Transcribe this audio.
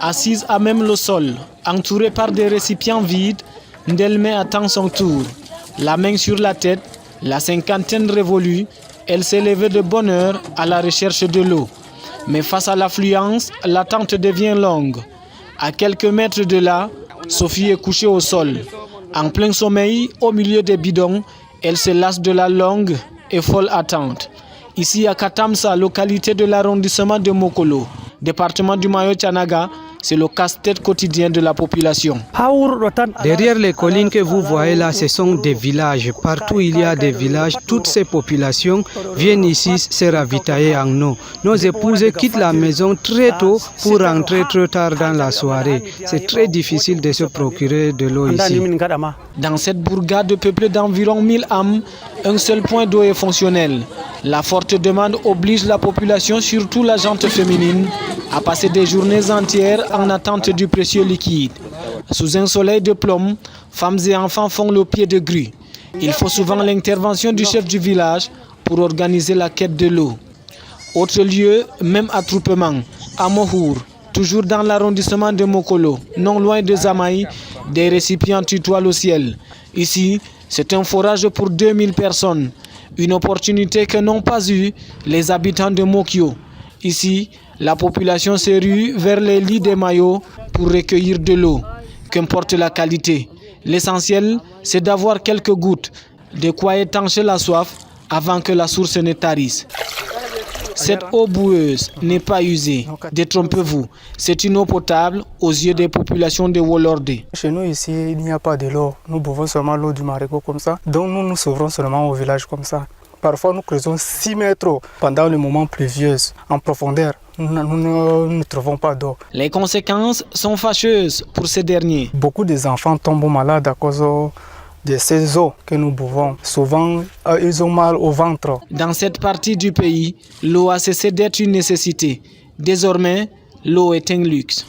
Assise à même le sol, entourée par des récipients vides, Ndelme attend son tour. La main sur la tête, la cinquantaine révolue, elle s'est levée de bonne heure à la recherche de l'eau. Mais face à l'affluence, l'attente devient longue. À quelques mètres de là, Sophie est couchée au sol. En plein sommeil, au milieu des bidons, elle se lasse de la longue et folle attente. Ici à Katamsa, localité de l'arrondissement de Mokolo, département du Mayo-Tchanaga, c'est le casse-tête quotidien de la population. Derrière les collines que vous voyez là, ce sont des villages. Partout il y a des villages. Toutes ces populations viennent ici se ravitailler en eau. Nos épouses quittent la maison très tôt pour rentrer très tard dans la soirée. C'est très difficile de se procurer de l'eau ici. Dans cette bourgade peuplée d'environ 1000 âmes, un seul point d'eau est fonctionnel. La forte demande oblige la population, surtout la gente féminine, à passer des journées entières en attente du précieux liquide. Sous un soleil de plomb, femmes et enfants font le pied de grue. Il faut souvent l'intervention du chef du village pour organiser la quête de l'eau. Autre lieu, même attroupement, à Mohour, toujours dans l'arrondissement de Mokolo, non loin de Zamaï, des récipients tutoient le ciel. Ici, c'est un forage pour 2000 personnes, une opportunité que n'ont pas eue les habitants de Mokyo. Ici, la population se rue vers les lits des maillots pour recueillir de l'eau, qu'importe la qualité. L'essentiel, c'est d'avoir quelques gouttes, de quoi étancher la soif avant que la source ne tarisse. Cette eau boueuse n'est pas usée, détrompez-vous. C'est une eau potable aux yeux des populations de Wolorde. Chez nous ici, il n'y a pas de l'eau. Nous buvons seulement l'eau du marigot comme ça. Donc nous nous sauverons seulement au village comme ça. Parfois nous creusons 6 mètres pendant le moment pluvieux, en profondeur. Nous ne trouvons pas d'eau. Les conséquences sont fâcheuses pour ces derniers. Beaucoup d'enfants tombent malades à cause de ces eaux que nous buvons. Souvent, ils ont mal au ventre. Dans cette partie du pays, l'eau a cessé d'être une nécessité. Désormais, l'eau est un luxe.